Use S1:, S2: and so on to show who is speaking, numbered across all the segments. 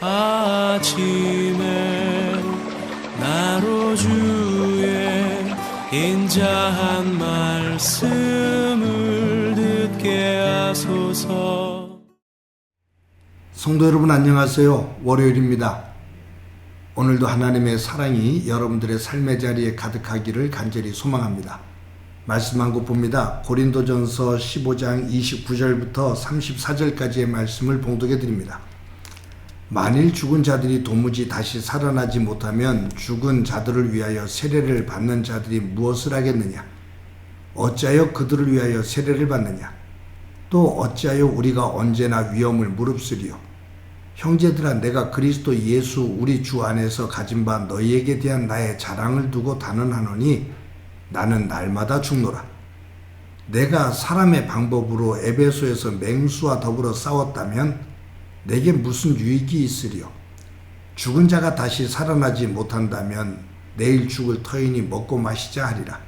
S1: 아침에 나로 주의 인자한 말씀을 듣게 하소서.
S2: 성도 여러분 안녕하세요. 월요일입니다. 오늘도 하나님의 사랑이 여러분들의 삶의 자리에 가득하기를 간절히 소망합니다. 말씀 한 곳 봅니다. 고린도전서 15장 29절부터 34절까지의 말씀을 봉독해 드립니다. 만일 죽은 자들이 도무지 다시 살아나지 못하면 죽은 자들을 위하여 세례를 받는 자들이 무엇을 하겠느냐? 어찌하여 그들을 위하여 세례를 받느냐? 또 어찌하여 우리가 언제나 위험을 무릅쓰리요? 형제들아, 내가 그리스도 예수 우리 주 안에서 가진 바 너희에게 대한 나의 자랑을 두고 단언하노니 나는 날마다 죽노라. 내가 사람의 방법으로 에베소에서 맹수와 더불어 싸웠다면 내게 무슨 유익이 있으리요? 죽은 자가 다시 살아나지 못한다면 내일 죽을 터이니 먹고 마시자 하리라.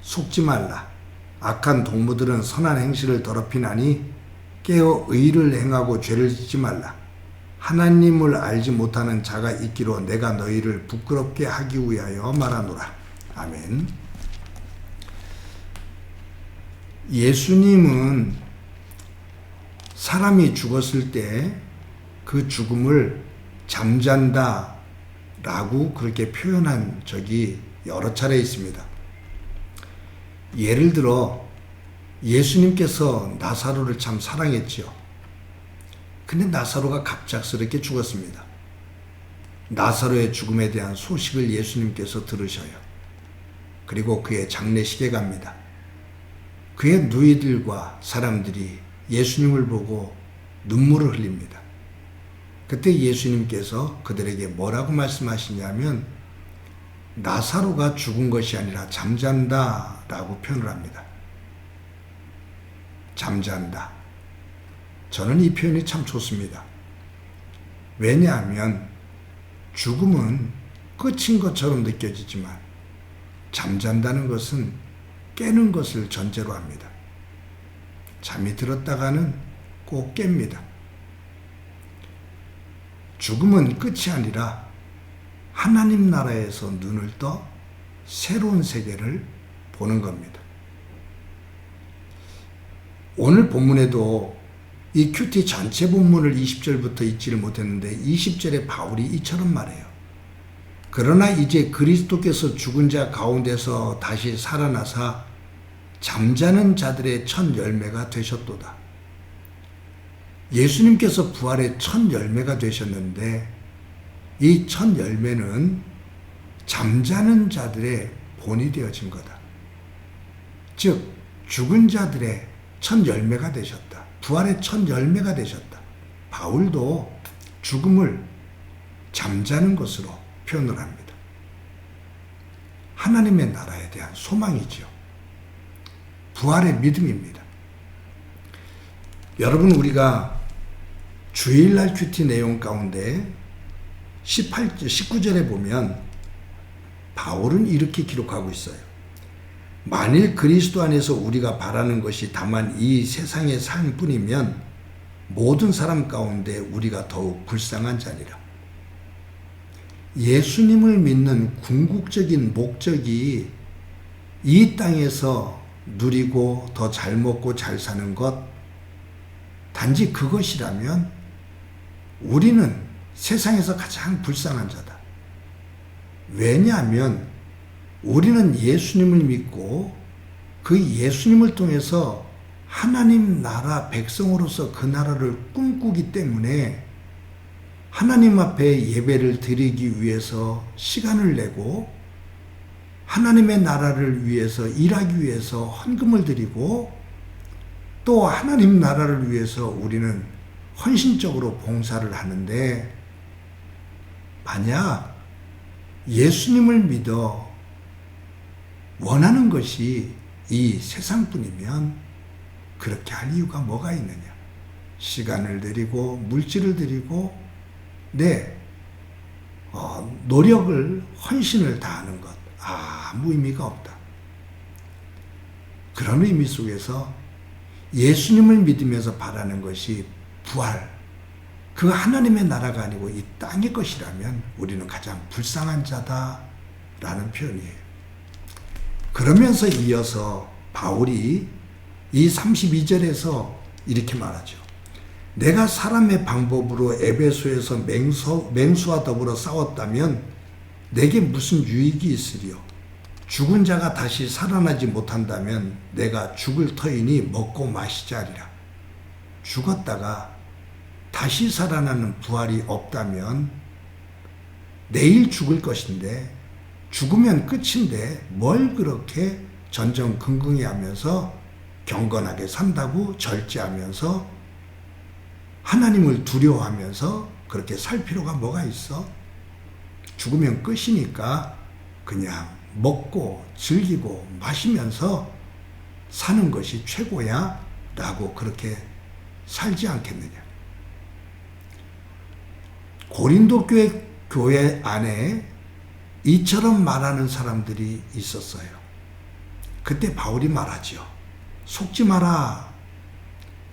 S2: 속지 말라. 악한 동무들은 선한 행실을 더럽히나니 깨어 의를 행하고 죄를 짓지 말라. 하나님을 알지 못하는 자가 있기로 내가 너희를 부끄럽게 하기 위하여 말하노라. 아멘. 예수님은 사람이 죽었을 때 그 죽음을 잠잔다 라고 그렇게 표현한 적이 여러 차례 있습니다. 예를 들어 예수님께서 나사로를 참 사랑했지요. 근데 나사로가 갑작스럽게 죽었습니다. 나사로의 죽음에 대한 소식을 예수님께서 들으셔요. 그리고 그의 장례식에 갑니다. 그의 누이들과 사람들이 예수님을 보고 눈물을 흘립니다. 그때 예수님께서 그들에게 뭐라고 말씀하시냐면 나사로가 죽은 것이 아니라 잠잔다 라고 표현을 합니다. 잠잔다. 저는 이 표현이 참 좋습니다. 왜냐하면 죽음은 끝인 것처럼 느껴지지만 잠잔다는 것은 깨는 것을 전제로 합니다. 잠이 들었다가는 꼭 깹니다. 죽음은 끝이 아니라 하나님 나라에서 눈을 떠 새로운 세계를 보는 겁니다. 오늘 본문에도 이 큐티 전체 본문을 20절부터 읽지를 못했는데 20절에 바울이 이처럼 말해요. 그러나 이제 그리스도께서 죽은 자 가운데서 다시 살아나사 잠자는 자들의 첫 열매가 되셨도다. 예수님께서 부활의 첫 열매가 되셨는데 이 첫 열매는 잠자는 자들의 본이 되어진 거다. 즉 죽은 자들의 첫 열매가 되셨다. 부활의 첫 열매가 되셨다. 바울도 죽음을 잠자는 것으로 표현을 합니다. 하나님의 나라에 대한 소망이지요. 부활의 믿음입니다. 여러분, 우리가 주일날 큐티 내용 가운데 19절에 보면 바울은 이렇게 기록하고 있어요. 만일 그리스도 안에서 우리가 바라는 것이 다만 이 세상의 삶뿐이면 모든 사람 가운데 우리가 더욱 불쌍한 자니라. 예수님을 믿는 궁극적인 목적이 이 땅에서 누리고 더 잘 먹고 잘 사는 것, 단지 그것이라면 우리는 세상에서 가장 불쌍한 자다. 왜냐하면 우리는 예수님을 믿고 그 예수님을 통해서 하나님 나라 백성으로서 그 나라를 꿈꾸기 때문에 하나님 앞에 예배를 드리기 위해서 시간을 내고 하나님의 나라를 위해서 일하기 위해서 헌금을 드리고 또 하나님 나라를 위해서 우리는 헌신적으로 봉사를 하는데, 만약 예수님을 믿어 원하는 것이 이 세상뿐이면 그렇게 할 이유가 뭐가 있느냐? 시간을 들이고 물질을 들이고 노력을 헌신을 다하는 것 아무 의미가 없다. 그런 의미 속에서 예수님을 믿으면서 바라는 것이 부활, 그 하나님의 나라가 아니고 이 땅의 것이라면 우리는 가장 불쌍한 자다라는 표현이에요. 그러면서 이어서 바울이 이 32절에서 이렇게 말하죠. 내가 사람의 방법으로 에베소에서 맹수와 더불어 싸웠다면 내게 무슨 유익이 있으리요? 죽은 자가 다시 살아나지 못한다면 내가 죽을 터이니 먹고 마시자 하리라. 죽었다가 다시 살아나는 부활이 없다면 내일 죽을 것인데, 죽으면 끝인데 뭘 그렇게 전전긍긍히 하면서 경건하게 산다고 절제하면서 하나님을 두려워하면서 그렇게 살 필요가 뭐가 있어? 죽으면 끝이니까 그냥 먹고 즐기고 마시면서 사는 것이 최고야 라고 그렇게 살지 않겠느냐. 고린도 교회 안에 이처럼 말하는 사람들이 있었어요. 그때 바울이 말하죠. 속지 마라.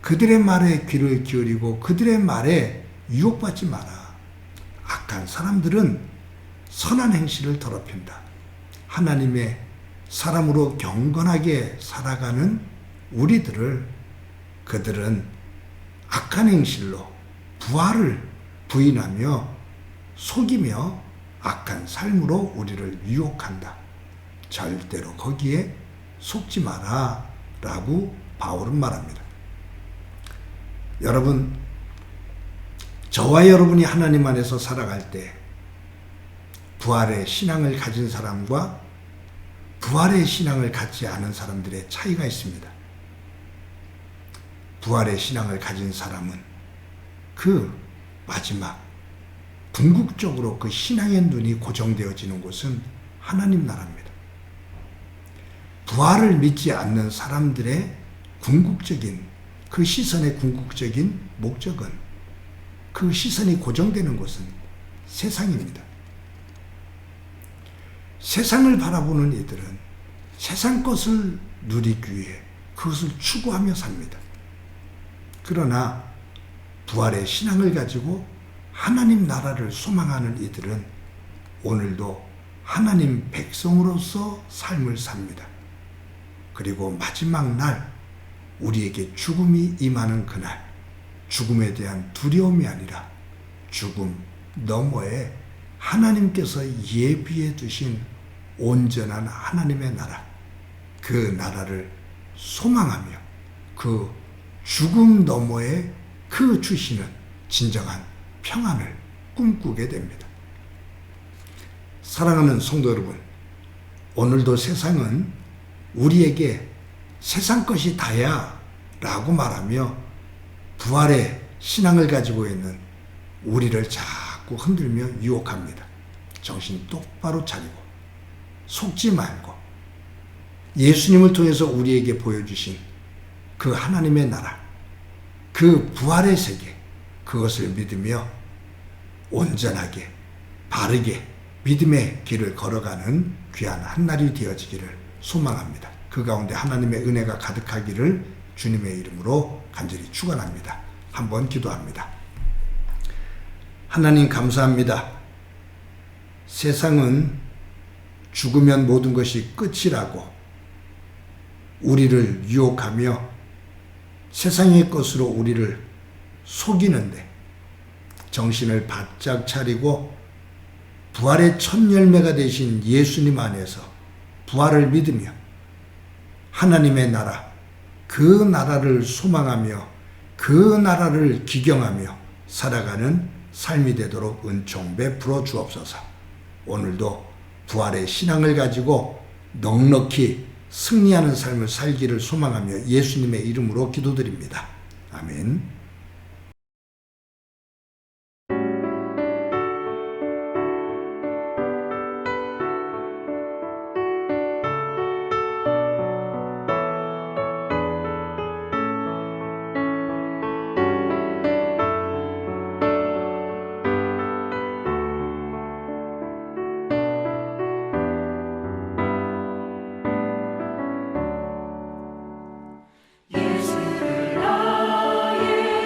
S2: 그들의 말에 귀를 기울이고 그들의 말에 유혹받지 마라. 악한 사람들은 선한 행실을 더럽힌다. 하나님의 사람으로 경건하게 살아가는 우리들을 그들은 악한 행실로 부활을 부인하며 속이며 악한 삶으로 우리를 유혹한다. 절대로 거기에 속지 마라 라고 바울은 말합니다. 여러분, 저와 여러분이 하나님 안에서 살아갈 때 부활의 신앙을 가진 사람과 부활의 신앙을 갖지 않은 사람들의 차이가 있습니다. 부활의 신앙을 가진 사람은 그 마지막 궁극적으로 그 신앙의 눈이 고정되어지는 곳은 하나님 나라입니다. 부활을 믿지 않는 사람들의 궁극적인 그 시선의 궁극적인 목적은, 그 시선이 고정되는 곳은 세상입니다. 세상을 바라보는 이들은 세상 것을 누리기 위해 그것을 추구하며 삽니다. 그러나 부활의 신앙을 가지고 하나님 나라를 소망하는 이들은 오늘도 하나님 백성으로서 삶을 삽니다. 그리고 마지막 날 우리에게 죽음이 임하는 그날, 죽음에 대한 두려움이 아니라 죽음 너머에 하나님께서 예비해 두신 온전한 하나님의 나라, 그 나라를 소망하며 그 죽음 너머에 그 주시는 진정한 평안을 꿈꾸게 됩니다. 사랑하는 성도 여러분, 오늘도 세상은 우리에게 세상 것이 다야 라고 말하며 부활의 신앙을 가지고 있는 우리를 자꾸 흔들며 유혹합니다. 정신 똑바로 차리고 속지 말고 예수님을 통해서 우리에게 보여주신 그 하나님의 나라, 그 부활의 세계, 그것을 믿으며 온전하게 바르게 믿음의 길을 걸어가는 귀한 한날이 되어지기를 소망합니다. 그 가운데 하나님의 은혜가 가득하기를 주님의 이름으로 간절히 축원합니다. 한번 기도합니다. 하나님 감사합니다. 세상은 죽으면 모든 것이 끝이라고 우리를 유혹하며 세상의 것으로 우리를 속이는데 정신을 바짝 차리고 부활의 첫 열매가 되신 예수님 안에서 부활을 믿으며 하나님의 나라, 그 나라를 소망하며 그 나라를 기경하며 살아가는 삶이 되도록 은총 베풀어 주옵소서. 오늘도 부활의 신앙을 가지고 넉넉히 승리하는 삶을 살기를 소망하며 예수님의 이름으로 기도드립니다. 아멘.
S3: 예수 나의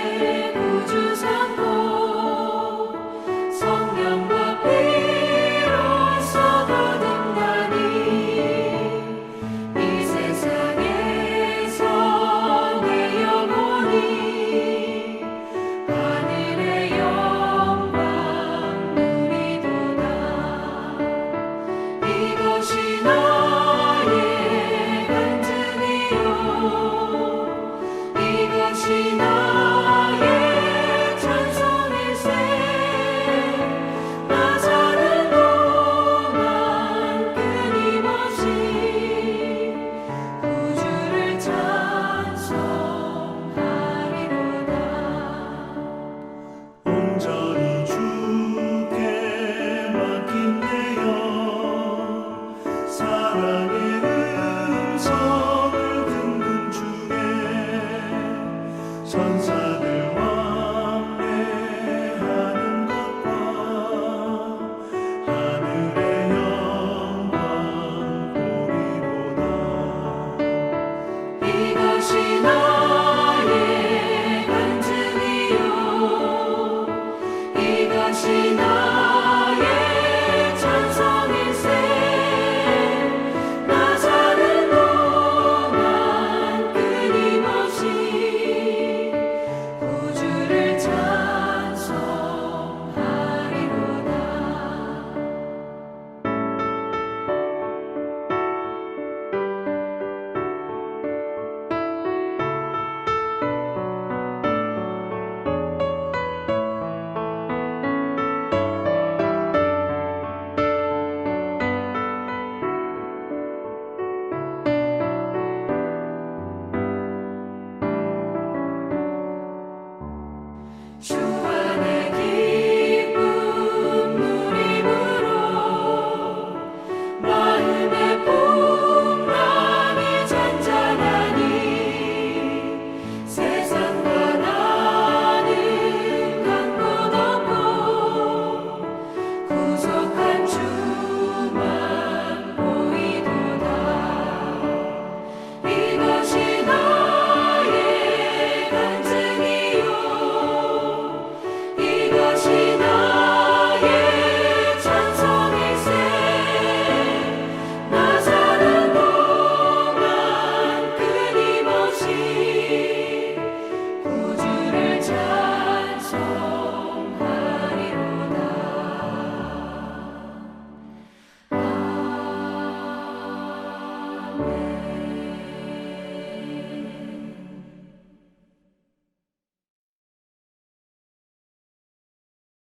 S3: 다시